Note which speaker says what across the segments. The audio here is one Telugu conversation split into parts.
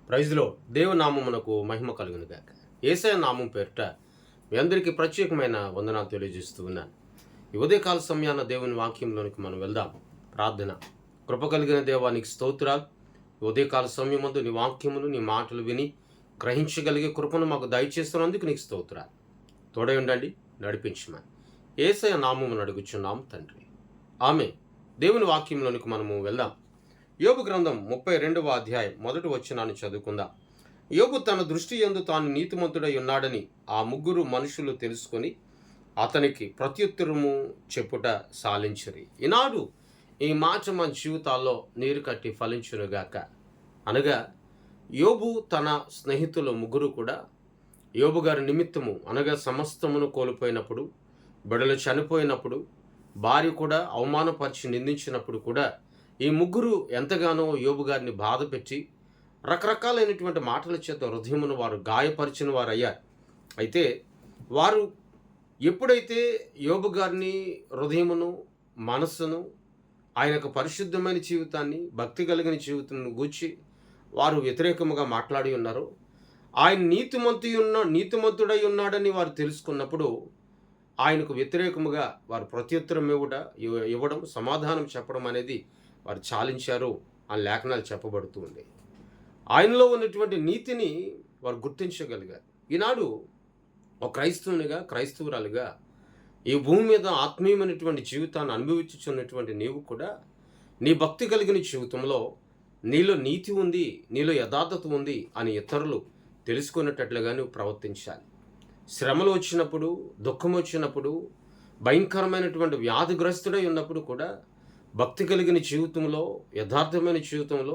Speaker 1: ప్రైజ్లో దేవుని నామమునకు మహిమ కలుగును గాక. యేసయ్య నామం పేరిట మీ అందరికీ ప్రత్యేకమైన వందనాలు తెలియజేస్తూ ఉన్నాను. ఈ ఉదయకాల సమయాన దేవుని వాక్యంలోనికి మనం వెళ్దాం. ప్రార్థన. కృప కలిగిన దేవానికి స్తోత్రాలు. ఈ ఉదయకాల సమయమందు నీ వాక్యములు నీ మాటలు విని గ్రహించగలిగే కృపను మాకు దయచేస్తున్నందుకు నీకు స్తోత్రాలు. తోడై ఉండండి, నడిపించమని యేసయ్య నామమును అడుగుచున్నాము తండ్రి. ఆమె. దేవుని వాక్యంలోనికి మనము వెళ్దాం. యోబు గ్రంథం 32వ అధ్యాయం 1వ వచనాన్ని చదువుకుందాం. యోబు తన దృష్టి యందు తాను నీతిమంతుడై ఉన్నాడని ఆ ముగ్గురు మనుషులు తెలుసుకొని అతనికి ప్రత్యుత్తరము చెప్పుట సాలించిరి. ఈనాడు ఈ మాట మన జీవితాల్లో నీరు కట్టి ఫలించునుగాక. అనగా యోబు తన స్నేహితులు ముగ్గురు కూడా యోబు గారి నిమిత్తము అనగా సమస్తమును కోల్పోయినప్పుడు, బిడ్డలు చనిపోయినప్పుడు, భార్య కూడా అవమానపరిచి నిందించినప్పుడు కూడా ఈ ముగ్గురు ఎంతగానో యోబు గారిని బాధ పెట్టి రకరకాలైనటువంటి మాటల చేత హృదయమును వారు గాయపరిచిన వారు అయ్యారు. అయితే వారు ఎప్పుడైతే యోబు గారిని హృదయమును, మనస్సును, ఆయనకు పరిశుద్ధమైన జీవితాన్ని, భక్తి కలిగిన జీవితాన్ని గూర్చి వారు వ్యతిరేకముగా మాట్లాడి ఉన్నారో, ఆయన నీతిమంతుడై ఉన్నాడని వారు తెలుసుకున్నప్పుడు ఆయనకు వ్యతిరేకముగా వారు ప్రత్యుత్తరం ఇవ్వడం, సమాధానం చెప్పడం అనేది వారు చాలించారు అని లేఖనాలు చెప్పబడుతూ ఉంది. ఆయనలో ఉన్నటువంటి నీతిని వారు గుర్తించగలిగారు. ఈనాడు ఒక క్రైస్తవురాలుగా ఈ భూమి మీద ఆత్మీయమైనటువంటి జీవితాన్ని అనుభవించుచున్నటువంటి నీవు కూడా నీ భక్తి కలిగిన జీవితంలో నీలో నీతి ఉంది, నీలో యథార్థత ఉంది అని ఇతరులు తెలుసుకునేటట్లుగా నువ్వు ప్రవర్తించాలి. శ్రమలు వచ్చినప్పుడు, దుఃఖం వచ్చినప్పుడు, భయంకరమైనటువంటి వ్యాధిగ్రస్తుడై ఉన్నప్పుడు కూడా భక్తి కలిగిన జీవితంలో, యథార్థమైన జీవితంలో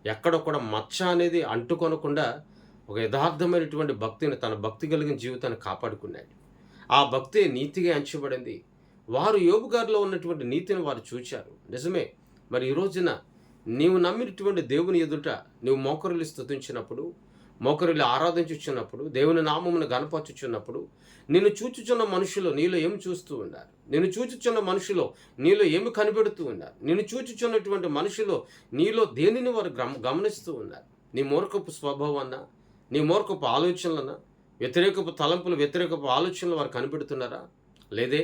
Speaker 1: ఎక్కడొక్కడ మచ్చ అనేది అంటుకొనకుండా ఒక యథార్థమైనటువంటి భక్తిని, తన భక్తి కలిగిన జీవితాన్ని కాపాడుకున్నాడు. ఆ భక్తి నీతిగా ఎంచబడింది. వారు యోబు గారిలో ఉన్నటువంటి నీతిని వారు చూచారు. నిజమే. మరి ఈ రోజున నీవు నమ్మినటువంటి దేవుని ఎదుట నీవు మోకరిల్లి స్తుతించినప్పుడు, మోకరిల్లి ఆరాధించుచున్నప్పుడు, దేవుని నామమును గణపరచుచున్నప్పుడు నిన్ను చూచుచున్న మనుషులు నీలో ఏమి చూస్తూ ఉన్నారు? నిన్ను చూచుచున్న మనుషులు నీలో ఏమి కనిపెడుతూ ఉన్నారు? నిన్ను చూచుచున్నటువంటి మనుషులు నీలో దేనిని వారు గమనిస్తూ ఉన్నారు? నీ మూర్ఖపు స్వభావాన్న, నీ మూర్ఖపు ఆలోచనలన్నా, వ్యతిరేకపు తలంపులు, వ్యతిరేకపు ఆలోచనలు వారు కనిపెడుతున్నారా? లేదే.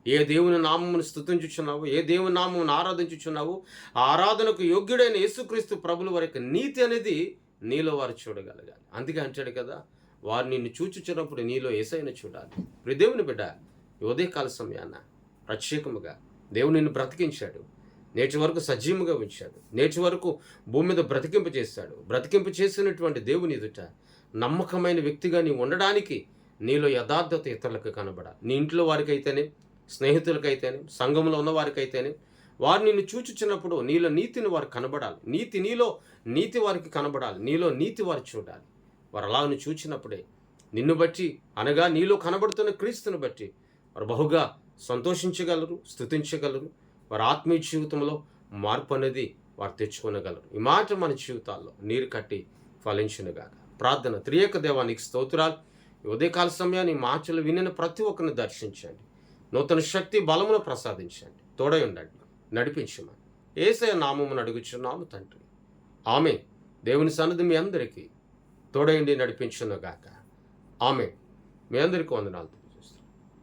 Speaker 1: ఏ దేవుని నామమును స్తుతించుచున్నావు, ఏ దేవుని నామమును ఆరాధించుచున్నావు, ఆ ఆరాధనకు యోగ్యుడైన యేసుక్రీస్తు ప్రభుల వారి యొక్క నీతి అనేది నీలో వారు చూడగలగాలి. అందుకే అంటాడు కదా, వారు నిన్ను చూచుచున్నప్పుడు నీలో యేసయ్యను చూడాలి. ఇప్పుడు దేవుని బిడ్డ ఈ ఉదయకాల సమయాన ప్రత్యేకముగా దేవుడు నిన్ను బ్రతికించాడు. నేటి వరకు సజీవంగా ఉంచాడు. నేటి వరకు భూమి మీద బ్రతికింపు చేసినటువంటి దేవుని ఎదుట నమ్మకమైన వ్యక్తిగా నీవు ఉండడానికి నీలో యథార్థత ఇతరులకు కనబడాలి. నీ ఇంట్లో వారికైతేనే, స్నేహితులకైతేనే, సంఘంలో ఉన్న వారికైతేనే వారు నిన్ను చూచుచున్నప్పుడు నీలో నీతిని వారు కనబడాలి. నీలో నీతి వారికి కనబడాలి. నీలో నీతి వారు చూడాలి. వారు అలా చూచినప్పుడే నిన్ను బట్టి, అనగా నీలో కనబడుతున్న క్రీస్తుని బట్టి వారు బహుగా సంతోషించగలరు, స్తుతించగలరు. వారి ఆత్మీయ జీవితంలో మార్పు అనేది వారు తెచ్చుకోనగలరు. ఈ మాట మన జీవితాల్లో నీరు కట్టి ఫలించునుగాక. ప్రార్థన. త్రియేక దేవానికి స్తోత్రాలు. ఈ ఉదయకాల సమయాన్ని మాటలు వినిన ప్రతి ఒక్కరిని దర్శించండి. నూతన శక్తి, బలమును ప్రసాదించండి. తోడై ఉండండి, నడిపించమని యేసయ్య నామమును అడుగుచున్నాము తండ్రి. ఆమె. దేవుని సన్నిధి మీ అందరికీ తోడైండి, నడిపించునుగాక. ఆమె. మీ అందరికీ వందనాలు.